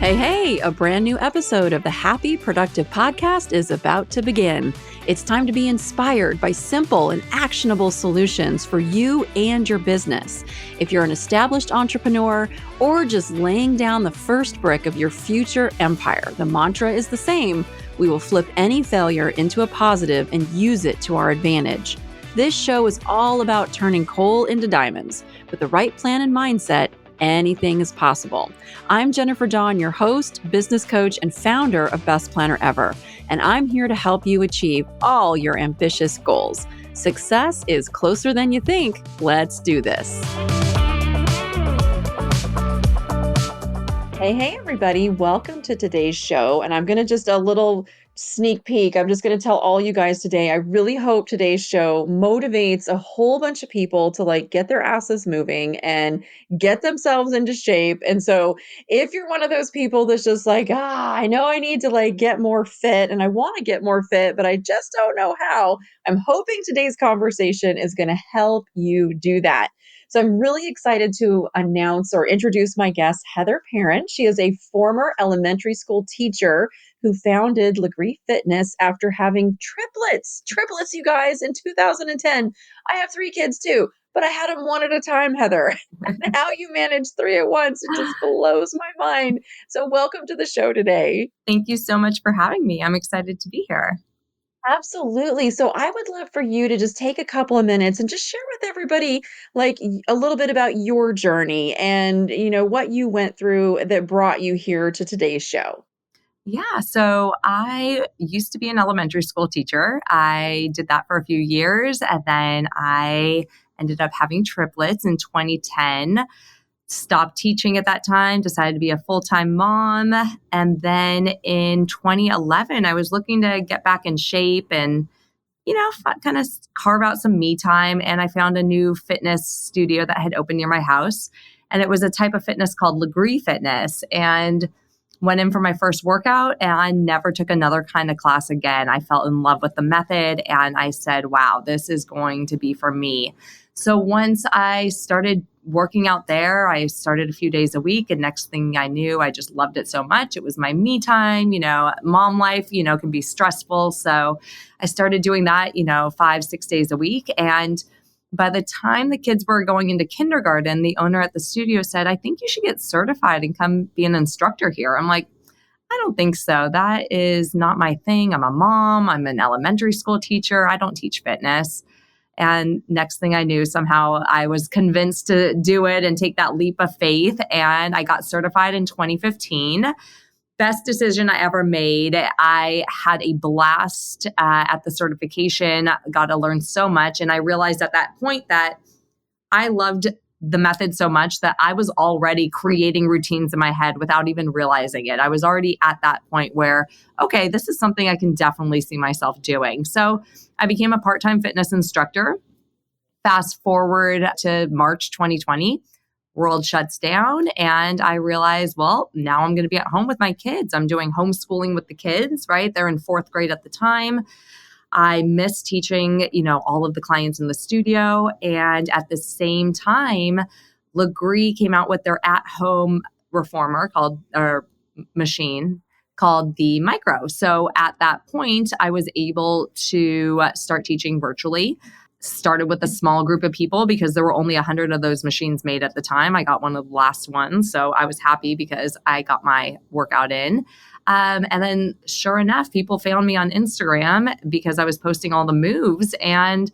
Hey, a brand new episode of the Happy Productive Podcast is about to begin. It's time to be inspired by simple and actionable solutions for you and your business. If you're an established entrepreneur or just laying down the first brick of your future empire, the mantra is the same. We will flip any failure into a positive and use it to our advantage. This show is all about turning coal into diamonds. With the right plan and mindset, anything is possible. I'm Jennifer Dawn, your host, business coach, and founder of Best Planner Ever, and I'm here to help you achieve all your ambitious goals. Success is closer than you think. Let's do this. Hey, everybody. Welcome to today's show, and I'm going to just a little sneak peek. I'm just going to tell all you guys today, I really hope today's show motivates a whole bunch of people to get their asses moving and get themselves into shape. And so if you're one of those people that's just I know I need to get more fit and I want to get more fit, but I just don't know how, I'm hoping today's conversation is going to help you do that. So I'm really excited to announce or introduce my guest, Heather Perren. She is a former elementary school teacher who founded Lagree Fitness after having triplets, you guys, in 2010. I have 3 kids too, but I had them one at a time, Heather. How you manage 3 at once, it just blows my mind. So welcome to the show today. Thank you so much for having me. I'm excited to be here. Absolutely. So I would love for you to just take a couple of minutes and just share with everybody a little bit about your journey and, what you went through that brought you here to today's show. Yeah, so I used to be an elementary school teacher. I did that for a few years, and then I ended up having triplets in 2010. Stopped teaching at that time, decided to be a full-time mom. And then in 2011, I was looking to get back in shape and, kind of carve out some me time. And I found a new fitness studio that had opened near my house. And it was a type of fitness called Lagree Fitness. And went in for my first workout and I never took another kind of class again. I fell in love with the method and I said, wow, this is going to be for me. So once I started working out there, I started a few days a week. And next thing I knew, I just loved it so much. It was my me time. Mom life, can be stressful. So I started doing that, 5-6 days a week. And by the time the kids were going into kindergarten, the owner at the studio said, I think you should get certified and come be an instructor here. I'm like, I don't think so. That is not my thing. I'm a mom. I'm an elementary school teacher. I don't teach fitness. And next thing I knew, somehow I was convinced to do it and take that leap of faith. And I got certified in 2015. Best decision I ever made. I had a blast at the certification, got to learn so much. And I realized at that point that I loved the method so much that I was already creating routines in my head without even realizing it. I was already at that point where, okay, this is something I can definitely see myself doing. So I became a part-time fitness instructor. Fast forward to March 2020. World shuts down and I realized, well, now I'm going to be at home with my kids. I'm doing homeschooling with the kids, right? They're in 4th grade at the time. I miss teaching, all of the clients in the studio. And at the same time, Lagree came out with their at-home reformer machine called the Micro. So at that point, I was able to start teaching virtually. Started with a small group of people because there were only 100 of those machines made at the time. I got one of the last ones. So I was happy because I got my workout in. And then sure enough, people found me on Instagram because I was posting all the moves. And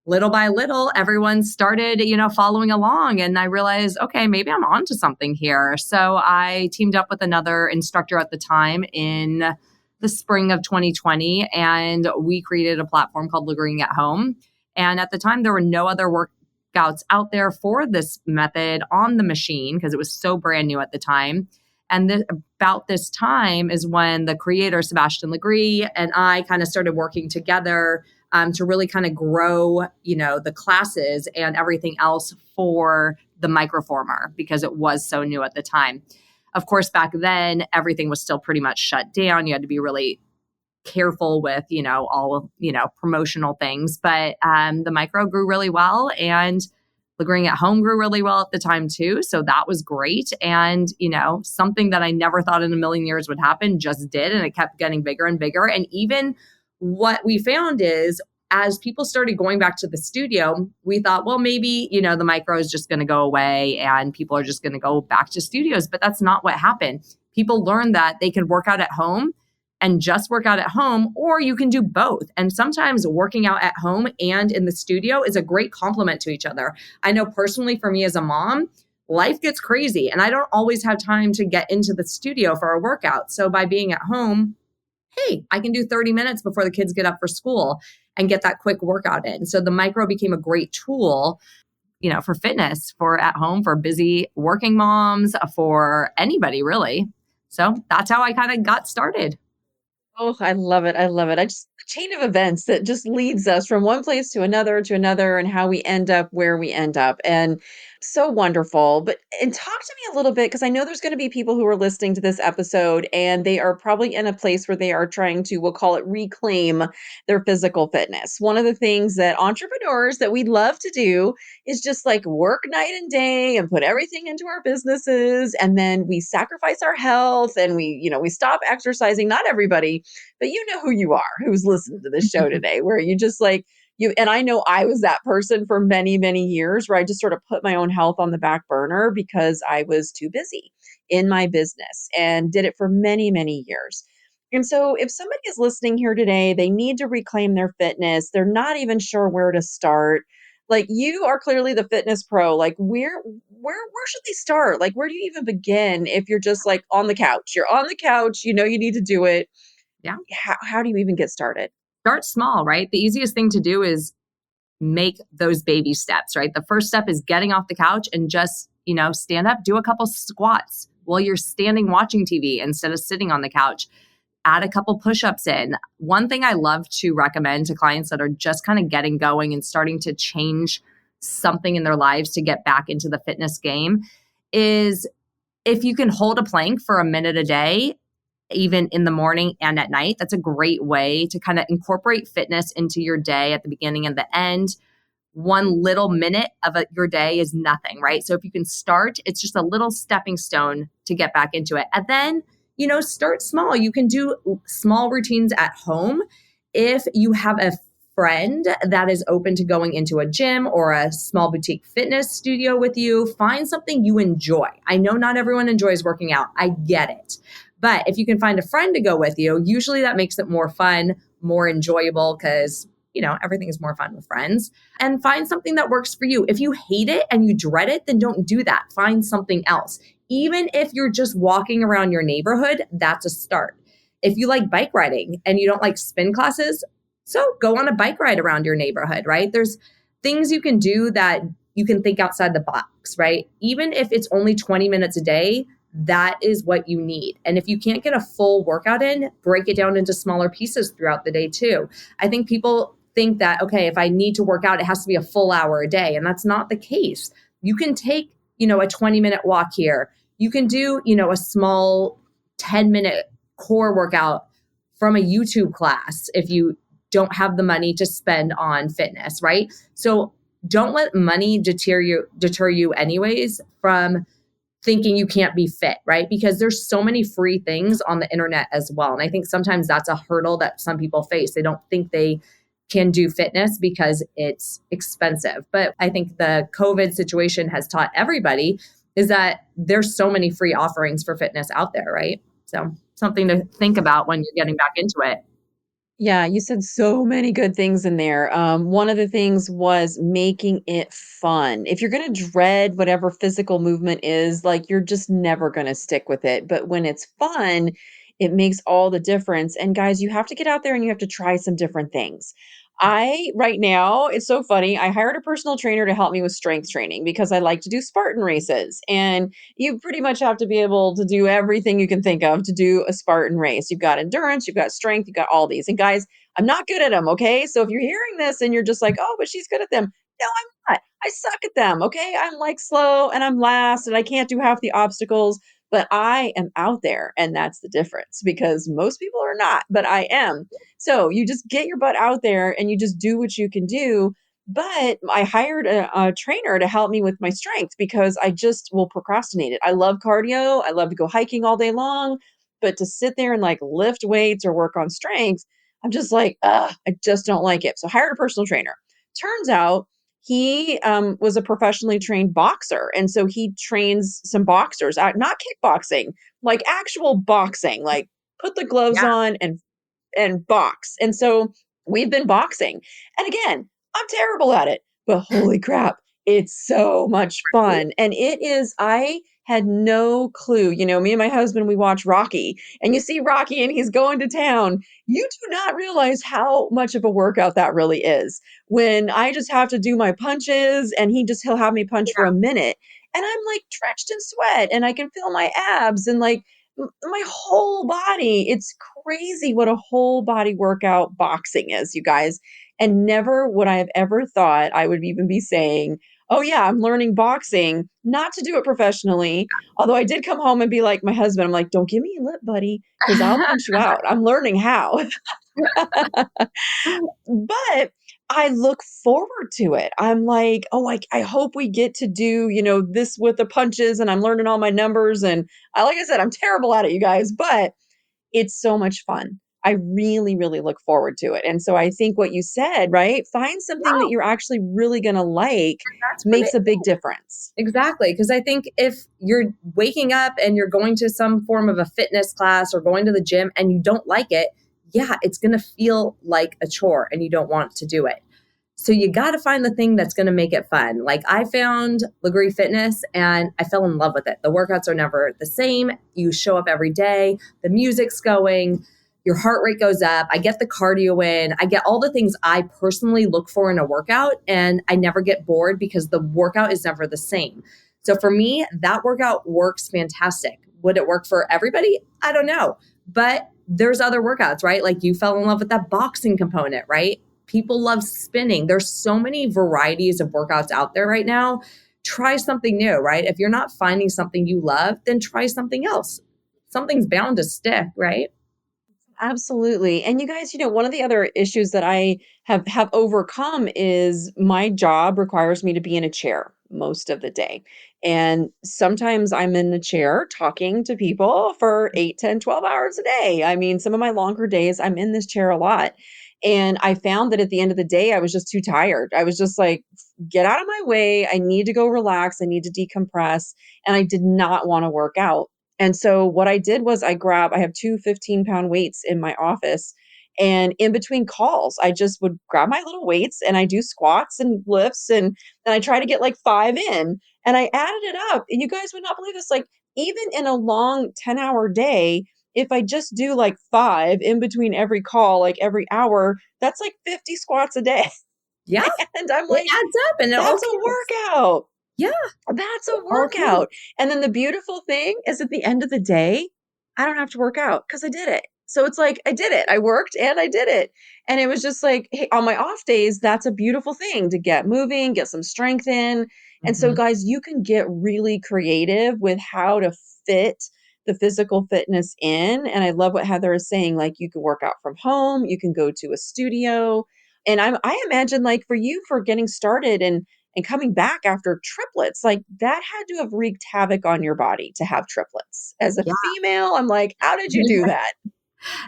little by little, everyone started, following along. And I realized, okay, maybe I'm onto something here. So I teamed up with another instructor at the time in the spring of 2020. And we created a platform called Lagreeing at Home. And at the time, there were no other workouts out there for this method on the machine because it was so brand new at the time. And about this time is when the creator, Sebastian Lagree, and I kind of started working together to really kind of grow, the classes and everything else for the microformer because it was so new at the time. Of course, back then, everything was still pretty much shut down. You had to be really careful with, all, promotional things. But the Micro grew really well. And Lagreeing at home grew really well at the time too. So that was great. And, something that I never thought in a million years would happen just did. And it kept getting bigger and bigger. And even what we found is as people started going back to the studio, we thought, well, maybe, the micro is just going to go away and people are just going to go back to studios. But that's not what happened. People learned that they can work out at home and just work out at home, or you can do both. And sometimes working out at home and in the studio is a great complement to each other. I know personally for me as a mom, life gets crazy and I don't always have time to get into the studio for a workout. So by being at home, hey, I can do 30 minutes before the kids get up for school and get that quick workout in. So the micro became a great tool, for fitness, for at home, for busy working moms, for anybody really. So that's how I kind of got started. Oh, I love it. I love it. I just the chain of events that just leads us from one place to another, and how we end up where we end up. And so wonderful. And talk to me a little bit because I know there's going to be people who are listening to this episode and they are probably in a place where they are trying to, we'll call it reclaim their physical fitness. One of the things that entrepreneurs that we love to do is just like work night and day and put everything into our businesses. And then we sacrifice our health and we stop exercising. Not everybody, but you know who you are, who's listening to this show today, where you just like and I know I was that person for many, many years where I just sort of put my own health on the back burner because I was too busy in my business and did it for many, many years. And so if somebody is listening here today, they need to reclaim their fitness. They're not even sure where to start. Like you are clearly the fitness pro. Like where should they start? Like where do you even begin if you're just like on the couch? You're on the couch, you know you need to do it. Yeah. How do you even get started? Start small, right? The easiest thing to do is make those baby steps, right? The first step is getting off the couch and just, stand up, do a couple squats while you're standing watching TV instead of sitting on the couch. Add a couple push-ups in. One thing I love to recommend to clients that are just kind of getting going and starting to change something in their lives to get back into the fitness game is if you can hold a plank for a minute a day, even in the morning and at night, that's a great way to kind of incorporate fitness into your day at the beginning and the end. One little minute of your day is nothing, right? So if you can start, it's just a little stepping stone to get back into it. And then, start small. You can do small routines at home. If you have a friend that is open to going into a gym or a small boutique fitness studio with you, find something you enjoy. I know not everyone enjoys working out. I get it. But if you can find a friend to go with you, usually that makes it more fun, more enjoyable because, everything is more fun with friends. And find something that works for you. If you hate it and you dread it, then don't do that. Find something else. Even if you're just walking around your neighborhood, that's a start. If you like bike riding and you don't like spin classes, so go on a bike ride around your neighborhood, right? There's things you can do that you can think outside the box, right? Even if it's only 20 minutes a day, that is what you need. And if you can't get a full workout in, break it down into smaller pieces throughout the day too. I think people think that, okay, if I need to work out, it has to be a full hour a day. And that's not the case. You can take, a 20-minute walk here. You can do, a small 10-minute core workout from a YouTube class if you don't have the money to spend on fitness, right? So don't let money deter you anyways from thinking you can't be fit, right? Because there's so many free things on the internet as well. And I think sometimes that's a hurdle that some people face. They don't think they can do fitness because it's expensive. But I think the COVID situation has taught everybody is that there's so many free offerings for fitness out there, right? So something to think about when you're getting back into it. Yeah, you said so many good things in there. One of the things was making it fun. If you're going to dread whatever physical movement is, like you're just never going to stick with it. But when it's fun, it makes all the difference. And guys, you have to get out there and you have to try some different things. Right now, it's so funny. I hired a personal trainer to help me with strength training because I like to do Spartan races. And you pretty much have to be able to do everything you can think of to do a Spartan race. You've got endurance, you've got strength, you've got all these. And guys, I'm not good at them. Okay. So if you're hearing this and you're just like, oh, but she's good at them. No, I'm not. I suck at them. Okay. I'm like slow and I'm last and I can't do half the obstacles, but I am out there. And that's the difference because most people are not, but I am. So you just get your butt out there and you just do what you can do. But I hired a trainer to help me with my strength because I just will procrastinate it. I love cardio. I love to go hiking all day long, but to sit there and like lift weights or work on strength, I'm just like, ugh, I just don't like it. So I hired a personal trainer. Turns out he was a professionally trained boxer. And so he trains some boxers, not kickboxing, like actual boxing, like put the gloves Yeah. on and box. And so we've been boxing. And again, I'm terrible at it, but holy crap, it's so much fun. And it is, I had no clue. You know, me and my husband, we watch Rocky, and you see Rocky and he's going to town. You do not realize how much of a workout that really is. When I just have to do my punches and he'll have me punch for a minute and I'm like drenched in sweat and I can feel my abs and like my whole body. It's crazy what a whole body workout boxing is, you guys. And never would I have ever thought I would even be saying, "Oh yeah, I'm learning boxing, not to do it professionally." Although I did come home and be like my husband, I'm like, "Don't give me a lip, buddy, because I'll Yeah. punch you out. I'm learning how." But I look forward to it. I'm like, "Oh, I hope we get to do, this with the punches and I'm learning all my numbers." And like I said, I'm terrible at it, you guys, but it's so much fun. I really, really look forward to it. And so I think what you said, right? Find something that No, you're actually really going to like that's what makes it a big is. difference. Exactly. Because I think if you're waking up and you're going to some form of a fitness class or going to the gym and you don't like it, yeah, it's going to feel like a chore and you don't want to do it. So you got to find the thing that's going to make it fun. Like I found Lagree Fitness and I fell in love with it. The workouts are never the same. You show up every day, the music's going, your heart rate goes up. I get the cardio in. I get all the things I personally look for in a workout and I never get bored because the workout is never the same. So for me, that workout works fantastic. Would it work for everybody? I don't know. But there's other workouts, right? Like you fell in love with that boxing component, right? People love spinning. There's so many varieties of workouts out there right now. Try something new, right? If you're not finding something you love, then try something else. Something's bound to stick, right? Absolutely. And you guys, one of the other issues that I have overcome is my job requires me to be in a chair most of the day. And sometimes I'm in the chair talking to people for 8, 10, 12 hours a day. I mean, some of my longer days I'm in this chair a lot. And I found that at the end of the day, I was just too tired. I was just like, get out of my way. I need to go relax. I need to decompress. And I did not want to work out. And so what I did was I have two 15-pound weights in my office. And in between calls, I just would grab my little weights and I do squats and lifts and I try to get like 5 in. And I added it up. And you guys would not believe this. Like even in a long 10-hour day, if I just do like 5 in between every call, like every hour, that's like 50 squats a day. Yeah, And I'm it like, adds up and it all that's a counts. workout. Yeah, That's it a all counts. workout. And then the beautiful thing is at the end of the day, I don't have to work out because I did it. So it's like I did it. I worked and I did it. And it was just like, hey, on my off days, that's a beautiful thing to get moving, get some strength in. And so, Mhm. guys, you can get really creative with how to fit the physical fitness in. And I love what Heather is saying. Like you can work out from home, you can go to a studio. And I imagine like for you for getting started and coming back after triplets, like that had to have wreaked havoc on your body to have triplets. As a Yeah. female, I'm like, how did you do that?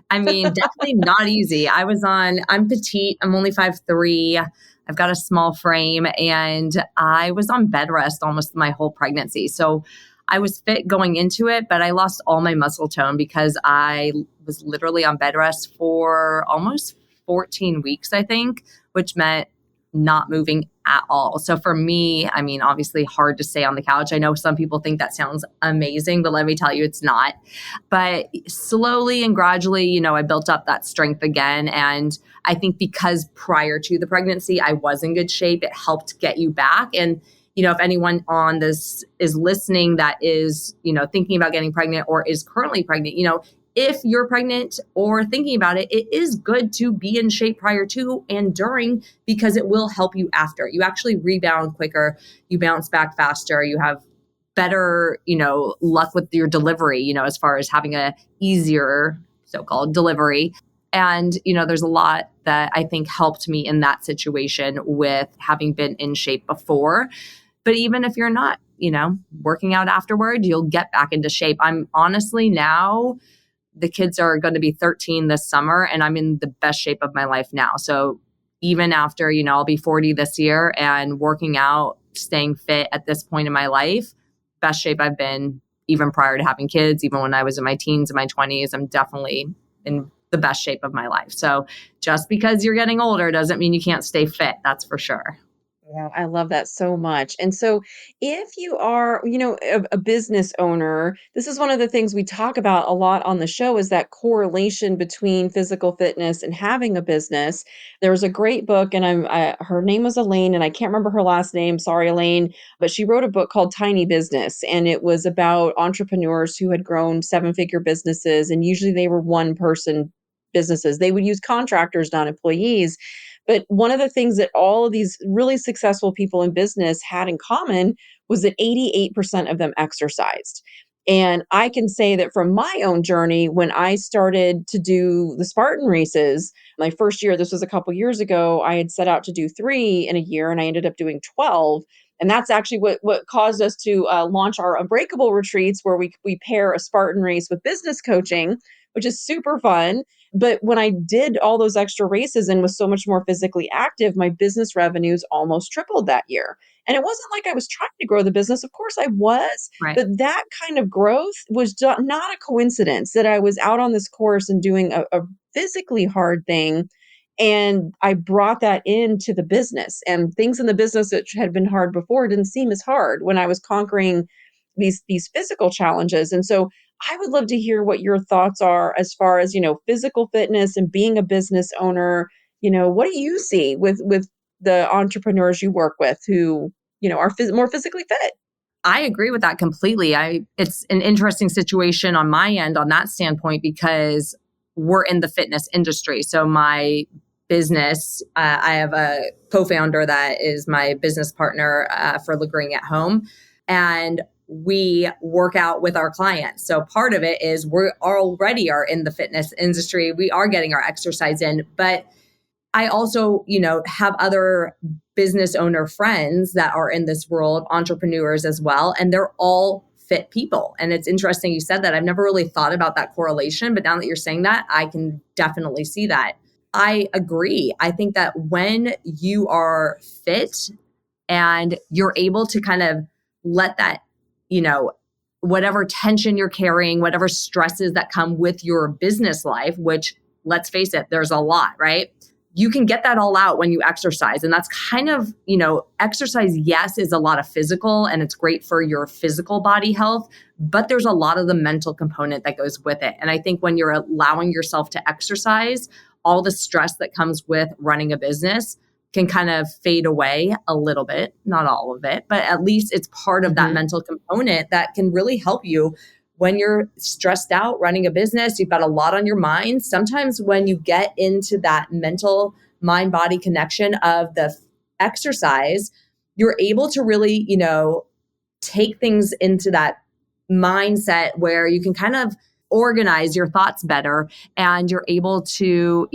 I mean, definitely not easy. I'm petite. I'm only 5'3". I've got a small frame and I was on bed rest almost my whole pregnancy. So I was fit going into it, but I lost all my muscle tone because I was literally on bed rest for almost 14 weeks, I think, which meant not moving at all. So for me, I mean, obviously hard to stay on the couch. I know some people think that sounds amazing, but let me tell you, it's not. But slowly and gradually, I built up that strength again. And I think because prior to the pregnancy, I was in good shape, it helped get you back. And, if anyone on this is listening that is, thinking about getting pregnant or is currently pregnant, if you're pregnant or thinking about it, it is good to be in shape prior to and during because it will help you after. You actually rebound quicker, you bounce back faster, you have better, luck with your delivery, as far as having a easier so-called delivery. And, there's a lot that I think helped me in that situation with having been in shape before. But even if you're not, working out afterward, you'll get back into shape. I'm honestly now, the kids are going to be 13 this summer, and I'm in the best shape of my life now. So even after, I'll be 40 this year and working out, staying fit at this point in my life, best shape I've been even prior to having kids, even when I was in my teens and my 20s. I'm definitely in the best shape of my life. So just because you're getting older doesn't mean you can't stay fit. That's for sure. Yeah, I love that so much. And so, if you are, a business owner, this is one of the things we talk about a lot on the show is that correlation between physical fitness and having a business. There was a great book, and her name was Elaine, and I can't remember her last name. Sorry, Elaine, but she wrote a book called Tiny Business, and it was about entrepreneurs who had grown seven-figure businesses, and usually they were one-person businesses. They would use contractors, not employees. But one of the things that all of these really successful people in business had in common was that 88% of them exercised. And I can say that from my own journey, when I started to do the Spartan races, my first year, this was a couple years ago, I had set out to do 3 in a year and I ended up doing 12. And that's actually what caused us to launch our Unbreakable retreats, where we pair a Spartan race with business coaching, which is super fun. But when I did all those extra races and was so much more physically active, my business revenues almost tripled that year. And it wasn't like I was trying to grow the business. Of course I was, Right. but that kind of growth was not a coincidence that I was out on this course and doing a physically hard thing. And I brought that into the business, and things in the business that had been hard before didn't seem as hard when I was conquering these physical challenges. And so I would love to hear what your thoughts are as far as, physical fitness and being a business owner. What do you see with the entrepreneurs you work with who, are more physically fit? I agree with that completely. It's an interesting situation on my end on that standpoint because we're in the fitness industry. So my business, I have a co-founder that is my business partner for Lagree at Home, and we work out with our clients. So part of it is we already are in the fitness industry. We are getting our exercise in, but I also, have other business owner friends that are in this world, entrepreneurs as well, and they're all fit people. And it's interesting you said that. I've never really thought about that correlation, but now that you're saying that, I can definitely see that. I agree. I think that when you are fit and you're able to kind of let that, whatever tension you're carrying, whatever stresses that come with your business life, which let's face it, there's a lot, right? You can get that all out when you exercise. And that's kind of, exercise, yes, is a lot of physical and it's great for your physical body health, but there's a lot of the mental component that goes with it. And I think when you're allowing yourself to exercise, all the stress that comes with running a business can kind of fade away a little bit, not all of it, but at least it's part of that Mhm. mental component that can really help you when you're stressed out running a business. You've got a lot on your mind. Sometimes when you get into that mental mind body connection of the exercise, you're able to really, take things into that mindset where you can kind of organize your thoughts better, and you're able to,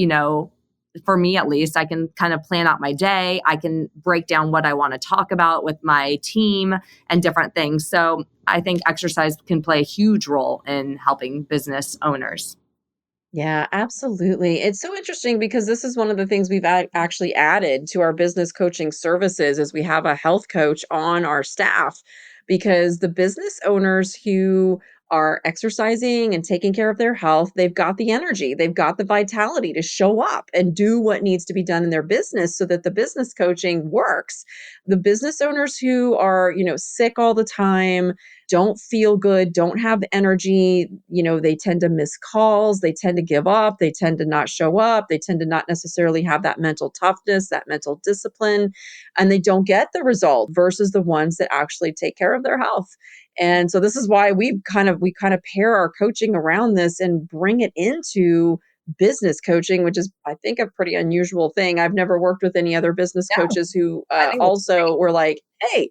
for me at least, I can kind of plan out my day. I can break down what I want to talk about with my team and different things. So I think exercise can play a huge role in helping business owners. Yeah, absolutely. It's so interesting because this is one of the things we've actually added to our business coaching services is we have a health coach on our staff, because the business owners who are exercising and taking care of their health, they've got the energy, they've got the vitality to show up and do what needs to be done in their business so that the business coaching works. The business owners who are, sick all the time, don't feel good, don't have the energy, they tend to miss calls, they tend to give up, they tend to not show up, they tend to not necessarily have that mental toughness, that mental discipline, and they don't get the result versus the ones that actually take care of their health. And so this is why we kind of pair our coaching around this and bring it into business coaching, which is, I think, a pretty unusual thing. I've never worked with any other business Yeah, coaches who I think that's also great. were like, hey,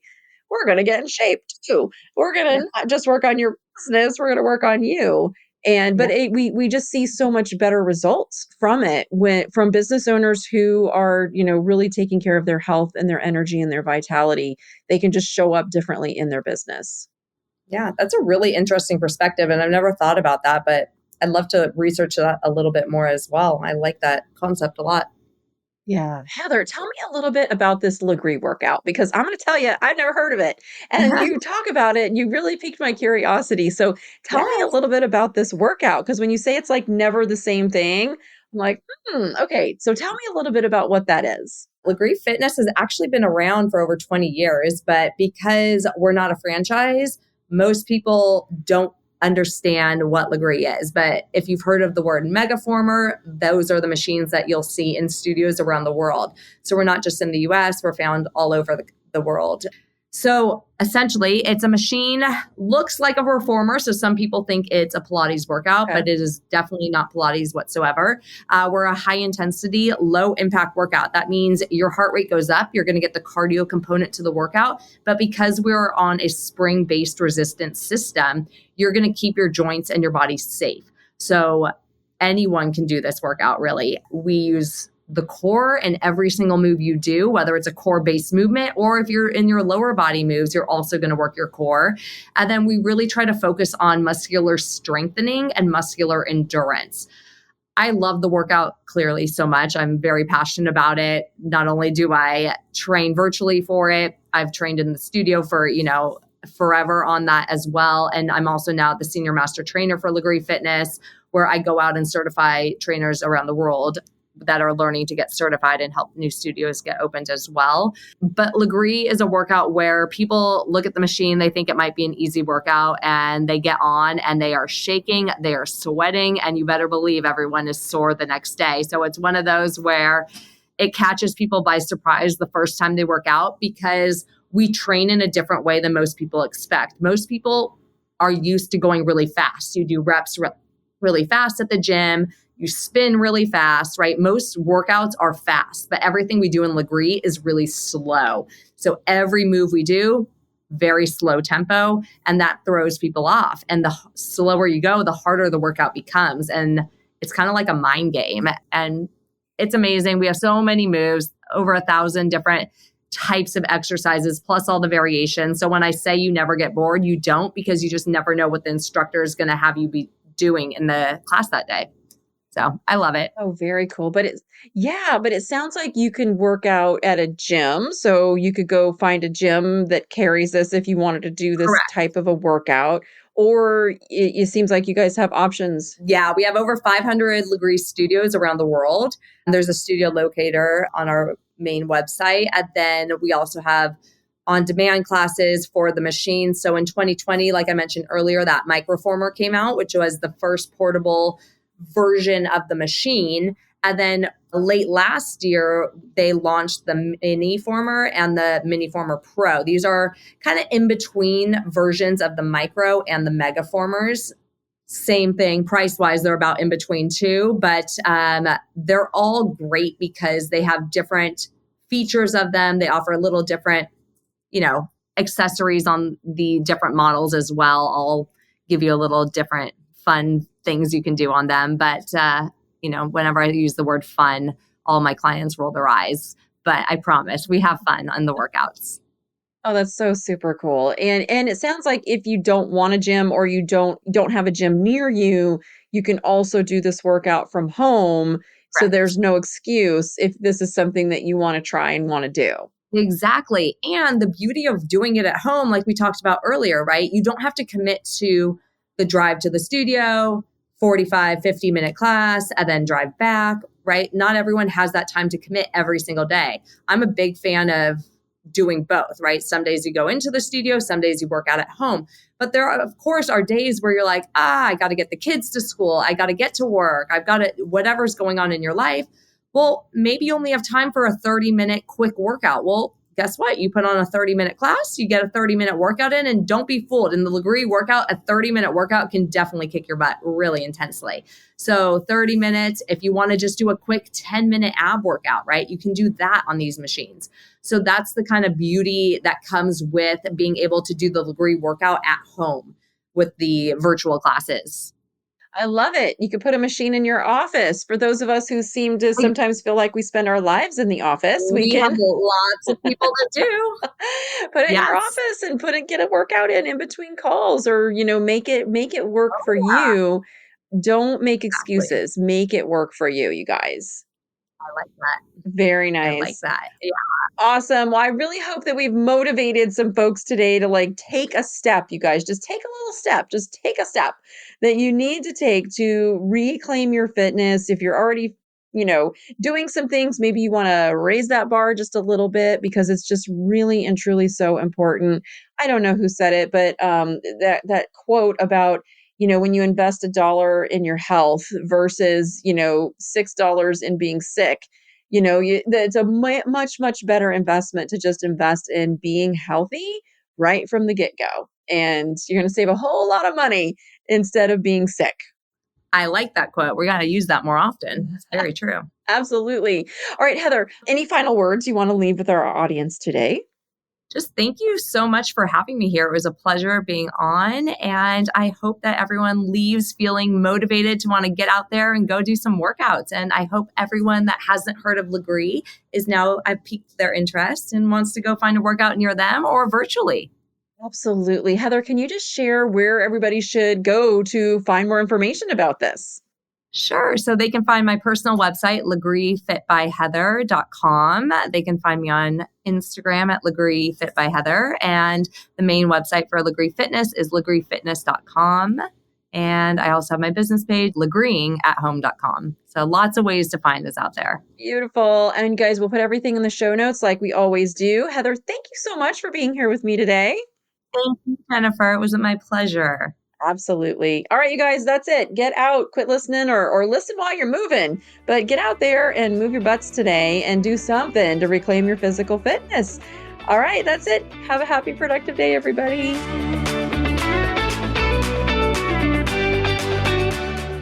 we're going to get in shape too. We're going Yeah. to not just work on your business, we're going to work on you. And Yeah. but we just see so much better results from it when from business owners who are, really taking care of their health and their energy and their vitality. They can just show up differently in their business. Yeah, that's a really interesting perspective. And I've never thought about that, but I'd love to research that a little bit more as well. I like that concept a lot. Yeah. Heather, tell me a little bit about this Lagree workout because I'm going to tell you, I've never heard of it. And you talk about it and you really piqued my curiosity. So tell me a Yes. little bit about this workout because when you say it's like never the same thing, I'm like, okay. So tell me a little bit about what that is. Lagree Fitness has actually been around for over 20 years, but because we're not a franchise, most people don't understand what Lagree is. But if you've heard of the word megaformer, those are the machines that you'll see in studios around the world. So we're not just in the US, we're found all over the world. So essentially, it's a machine, looks like a reformer. So some people think it's a Pilates workout, Okay. but it is definitely not Pilates whatsoever. We're a high intensity, low impact workout. That means your heart rate goes up. You're going to get the cardio component to the workout. But because we're on a spring based resistance system, you're going to keep your joints and your body safe. So anyone can do this workout, really. We use the core in every single move you do, whether it's a core based movement or if you're in your lower body moves, you're also going to work your core. And then we really try to focus on muscular strengthening and muscular endurance. I love the workout clearly so much. I'm very passionate about it. Not only do I train virtually for it, I've trained in the studio for, forever on that as well. And I'm also now the senior master trainer for Lagree Fitness, where I go out and certify trainers around the world that are learning to get certified and help new studios get opened as well. But Lagree is a workout where people look at the machine, they think it might be an easy workout, and they get on and they are shaking, they are sweating, and you better believe everyone is sore the next day. So it's one of those where it catches people by surprise the first time they work out because we train in a different way than most people expect. Most people are used to going really fast. You do reps really fast at the gym. You spin really fast, right? Most workouts are fast, but everything we do in Lagree is really slow. So every move we do, very slow tempo, and that throws people off. And the slower you go, the harder the workout becomes. And it's kind of like a mind game. And it's amazing. We have so many moves, over 1,000 different types of exercises, plus all the variations. So when I say you never get bored, you don't, because you just never know what the instructor is going to have you be doing in the class that day. So I love it. Oh, very cool. But it sounds like you can work out at a gym. So you could go find a gym that carries this if you wanted to do this Correct. type of a workout. Or it seems like you guys have options. Yeah, we have over 500 Lagree studios around the world. And there's a studio locator on our main website. And then we also have on-demand classes for the machine. So in 2020, like I mentioned earlier, that microformer came out, which was the first portable version of the machine. And then late last year, they launched the Mini Former and the Mini Former Pro. These are kind of in between versions of the Micro and the Mega Formers. Same thing, price wise, they're about in between too, but they're all great because they have different features of them. They offer a little different, accessories on the different models as well. I'll give you a little different fun things you can do on them. But, whenever I use the word fun, all my clients roll their eyes. But I promise we have fun on the workouts. Oh, that's so super cool. And it sounds like if you don't want a gym or you don't have a gym near you, you can also do this workout from home. So Correct. there's no excuse if this is something that you want to try and want to do. Exactly. And the beauty of doing it at home, like we talked about earlier, right? You don't have to commit to the drive to the studio, 45, 50-minute class, and then drive back, right? Not everyone has that time to commit every single day. I'm a big fan of doing both, right? Some days you go into the studio, some days you work out at home. But there are, of course, are days where you're like, I got to get the kids to school. I got to get to work. I've got to, whatever's going on in your life. Well, maybe you only have time for a 30-minute quick workout. Well, guess what? You put on a 30-minute class, you get a 30-minute workout in, and don't be fooled. In the Lagree workout, a 30-minute workout can definitely kick your butt really intensely. So 30 minutes, if you want to just do a quick 10-minute ab workout, right? You can do that on these machines. So that's the kind of beauty that comes with being able to do the Lagree workout at home with the virtual classes. I love it. You could put a machine in your office. For those of us who seem to sometimes feel like we spend our lives in the office, we We have can lots of people that do. put it in your Yes. office and get a workout in between calls, or, make it work Oh, for yeah, you. Don't make exactly. excuses. Make it work for you, you guys. I like that. Very I like nice. that. Yeah. Awesome. Well, I really hope that we've motivated some folks today to take a step, you guys. Just take a little step. Just take a step that you need to take to reclaim your fitness. If you're already, doing some things, maybe you want to raise that bar just a little bit because it's just really and truly so important. I don't know who said it, but that quote about, when you invest $1 in your health versus, $6 in being sick, it's a much, much better investment to just invest in being healthy right from the get-go. And you're going to save a whole lot of money instead of being sick. I like that quote. We got to use that more often. It's very true. Absolutely. All right, Heather, any final words you want to leave with our audience today? Just thank you so much for having me here. It was a pleasure being on. And I hope that everyone leaves feeling motivated to want to get out there and go do some workouts. And I hope everyone that hasn't heard of Lagree is now, I've piqued their interest and wants to go find a workout near them or virtually. Absolutely. Heather, can you just share where everybody should go to find more information about this? Sure. So they can find my personal website, lagreefitbyheather.com. They can find me on Instagram at lagreefitbyheather. And the main website for Lagree Fitness is lagreefitness.com. And I also have my business page, lagreeingathome.com. So lots of ways to find us out there. Beautiful. And guys, we'll put everything in the show notes like we always do. Heather, thank you so much for being here with me today. Thank you, Jennifer. It was my pleasure. Absolutely. All right, you guys, that's it. Get out, quit listening or listen while you're moving, but get out there and move your butts today and do something to reclaim your physical fitness. All right, that's it. Have a happy, productive day, everybody.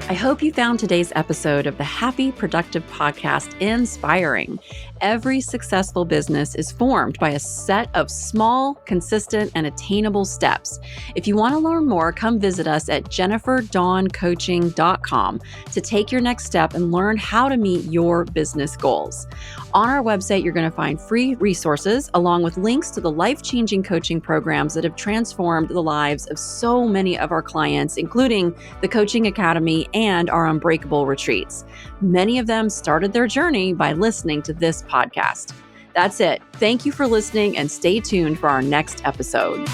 I hope you found today's episode of the Happy Productive Podcast inspiring. Every successful business is formed by a set of small, consistent, and attainable steps. If you want to learn more, come visit us at jenniferdawncoaching.com to take your next step and learn how to meet your business goals. On our website, you're going to find free resources along with links to the life-changing coaching programs that have transformed the lives of so many of our clients, including the Coaching Academy and our Unbreakable retreats. Many of them started their journey by listening to this podcast. That's it. Thank you for listening and stay tuned for our next episode.